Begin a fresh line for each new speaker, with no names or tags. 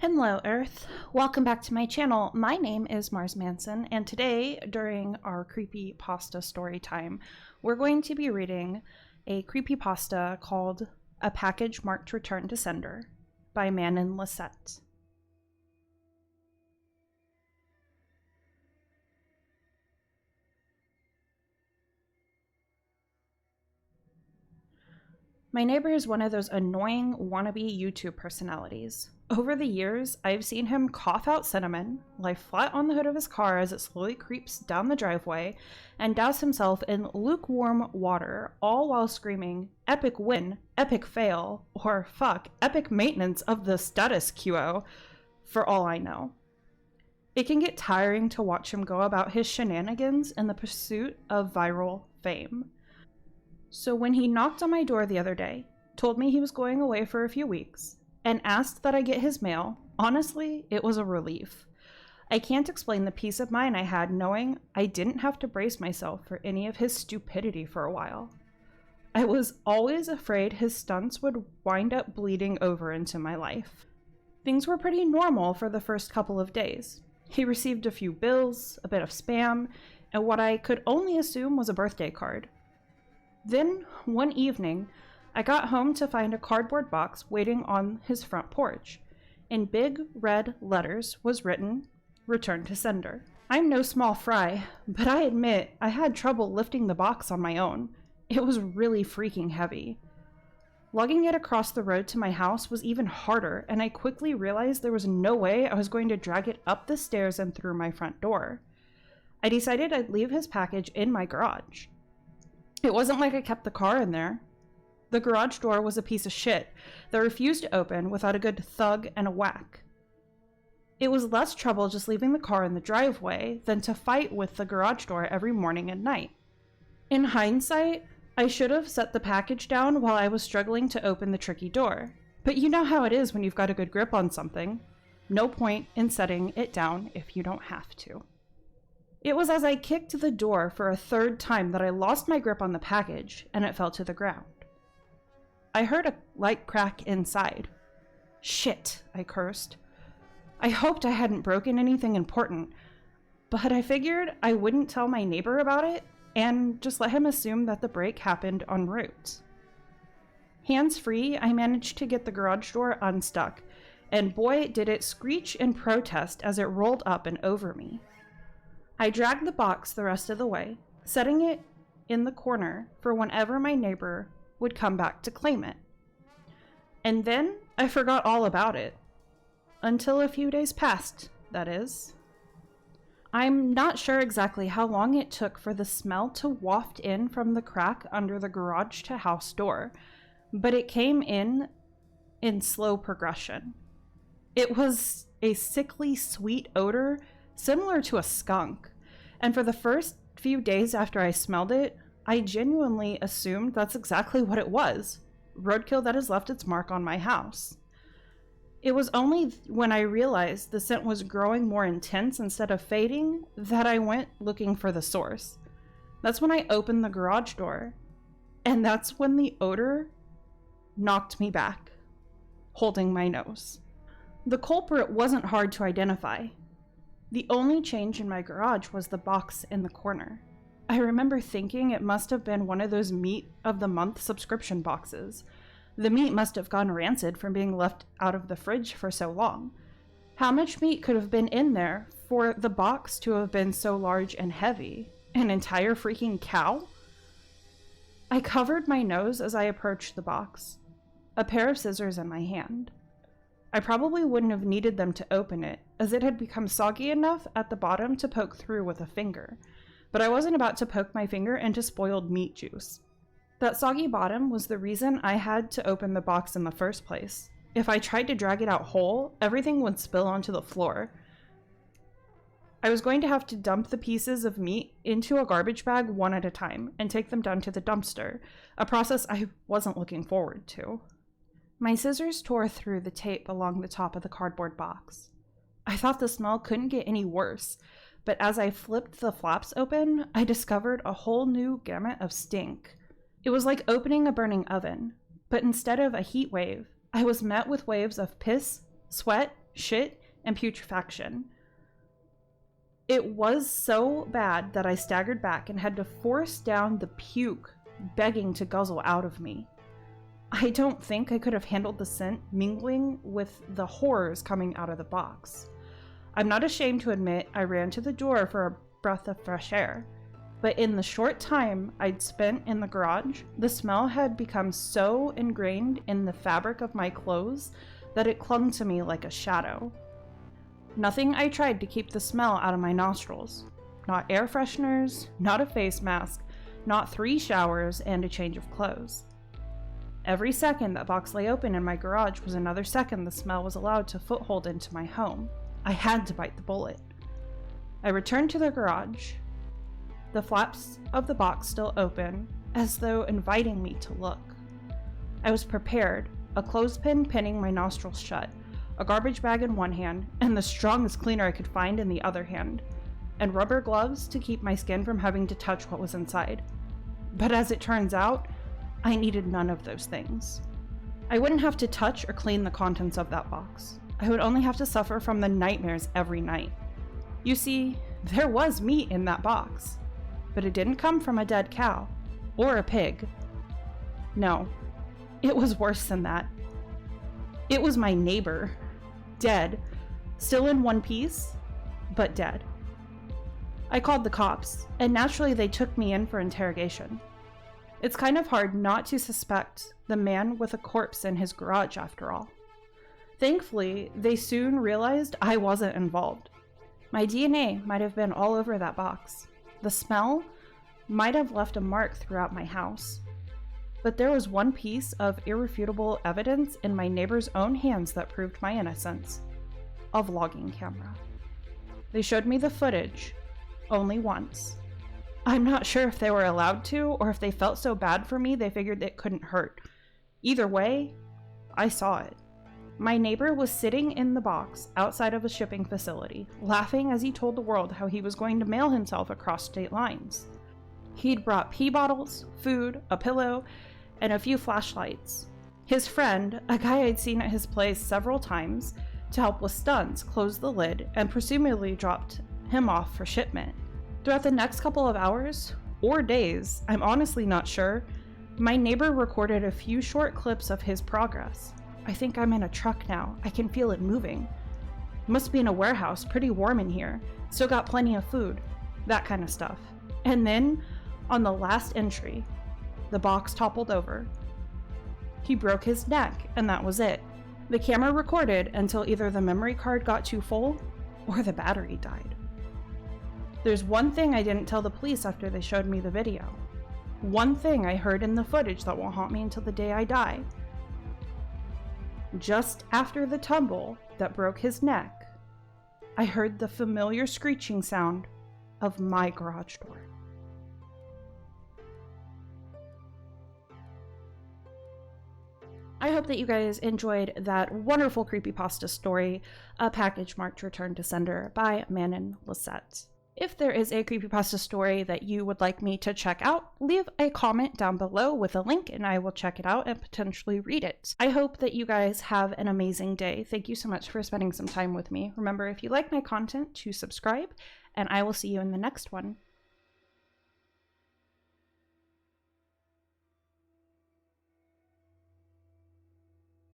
Hello Earth, welcome back to my channel. My name is Manson, and today during our CreepyPasta Storytime, we're going to be reading a creepypasta called A Package Marked Return to Sender by Manson. My neighbor is one of those annoying wannabe YouTube personalities. Over the years, I've seen him cough out cinnamon, lie flat on the hood of his car as it slowly creeps down the driveway, and douse himself in lukewarm water, all while screaming, "Epic win, epic fail," or fuck, epic maintenance of the status quo, for all I know. It can get tiring to watch him go about his shenanigans in the pursuit of viral fame. So when he knocked on my door the other day, told me he was going away for a few weeks, and asked that I get his mail, honestly, it was a relief. I can't explain the peace of mind I had knowing I didn't have to brace myself for any of his stupidity for a while. I was always afraid his stunts would wind up bleeding over into my life. Things were pretty normal for the first couple of days. He received a few bills, a bit of spam, and what I could only assume was a birthday card. Then, one evening, I got home to find a cardboard box waiting on his front porch. In big red letters was written, "Return to Sender." I'm no small fry, but I admit I had trouble lifting the box on my own. It was really freaking heavy. Lugging it across the road to my house was even harder, and I quickly realized there was no way I was going to drag it up the stairs and through my front door. I decided I'd leave his package in my garage. It wasn't like I kept the car in there. The garage door was a piece of shit that refused to open without a good thug and a whack. It was less trouble just leaving the car in the driveway than to fight with the garage door every morning and night. In hindsight, I should have set the package down while I was struggling to open the tricky door. But you know how it is when you've got a good grip on something. No point in setting it down if you don't have to. It was as I kicked the door for a third time that I lost my grip on the package and it fell to the ground. I heard a light crack inside. Shit, I cursed. I hoped I hadn't broken anything important, but I figured I wouldn't tell my neighbor about it and just let him assume that the break happened en route. Hands-free, I managed to get the garage door unstuck, and boy did it screech in protest as it rolled up and over me. I dragged the box the rest of the way, setting it in the corner for whenever my neighbor would come back to claim it. And then I forgot all about it. Until a few days passed, that is. I'm not sure exactly how long it took for the smell to waft in from the crack under the garage to house door, but it came in slow progression. It was a sickly sweet odor similar to a skunk, and for the first few days after I smelled it, I genuinely assumed that's exactly what it was. Roadkill that has left its mark on my house. It was only when I realized the scent was growing more intense instead of fading that I went looking for the source. That's when I opened the garage door, and that's when the odor knocked me back, holding my nose. The culprit wasn't hard to identify. The only change in my garage was the box in the corner. I remember thinking it must have been one of those meat of the month subscription boxes. The meat must have gone rancid from being left out of the fridge for so long. How much meat could have been in there for the box to have been so large and heavy? An entire freaking cow? I covered my nose as I approached the box, a pair of scissors in my hand. I probably wouldn't have needed them to open it, as it had become soggy enough at the bottom to poke through with a finger, but I wasn't about to poke my finger into spoiled meat juice. That soggy bottom was the reason I had to open the box in the first place. If I tried to drag it out whole, everything would spill onto the floor. I was going to have to dump the pieces of meat into a garbage bag one at a time and take them down to the dumpster, a process I wasn't looking forward to. My scissors tore through the tape along the top of the cardboard box. I thought the smell couldn't get any worse, but as I flipped the flaps open, I discovered a whole new gamut of stink. It was like opening a burning oven, but instead of a heat wave, I was met with waves of piss, sweat, shit, and putrefaction. It was so bad that I staggered back and had to force down the puke, begging to guzzle out of me. I don't think I could have handled the scent mingling with the horrors coming out of the box. I'm not ashamed to admit I ran to the door for a breath of fresh air, but in the short time I'd spent in the garage, the smell had become so ingrained in the fabric of my clothes that it clung to me like a shadow. Nothing I tried to keep the smell out of my nostrils. Not air fresheners, not a face mask, not 3 showers and a change of clothes. Every second that box lay open in my garage was another second the smell was allowed to foothold into my home. I had to bite the bullet. I returned to the garage, the flaps of the box still open, as though inviting me to look. I was prepared, a clothespin pinning my nostrils shut, a garbage bag in one hand, and the strongest cleaner I could find in the other hand, and rubber gloves to keep my skin from having to touch what was inside. But as it turns out, I needed none of those things. I wouldn't have to touch or clean the contents of that box. I would only have to suffer from the nightmares every night. You see, there was meat in that box, but it didn't come from a dead cow or a pig. No, it was worse than that. It was my neighbor, dead, still in one piece, but dead. I called the cops, and naturally they took me in for interrogation. It's kind of hard not to suspect the man with a corpse in his garage after all. Thankfully, they soon realized I wasn't involved. My DNA might have been all over that box. The smell might have left a mark throughout my house. But there was one piece of irrefutable evidence in my neighbor's own hands that proved my innocence. A vlogging camera. They showed me the footage, only once. I'm not sure if they were allowed to, or if they felt so bad for me they figured it couldn't hurt. Either way, I saw it. My neighbor was sitting in the box outside of a shipping facility, laughing as he told the world how he was going to mail himself across state lines. He'd brought pee bottles, food, a pillow, and a few flashlights. His friend, a guy I'd seen at his place several times to help with stunts, closed the lid and presumably dropped him off for shipment. Throughout the next couple of hours, or days, I'm honestly not sure, my neighbor recorded a few short clips of his progress. I think I'm in a truck now. I can feel it moving. Must be in a warehouse, pretty warm in here. Still got plenty of food. That kind of stuff. And then, on the last entry, the box toppled over. He broke his neck, and that was it. The camera recorded until either the memory card got too full, or the battery died. There's one thing I didn't tell the police after they showed me the video. One thing I heard in the footage that will haunt me until the day I die. Just after the tumble that broke his neck, I heard the familiar screeching sound of my garage door. I hope that you guys enjoyed that wonderful creepypasta story, A Package Marked Return to Sender by Manon Lisette. If there is a creepypasta story that you would like me to check out, leave a comment down below with a link and I will check it out and potentially read it. I hope that you guys have an amazing day. Thank you so much for spending some time with me. Remember, if you like my content, to subscribe, and I will see you in the next one.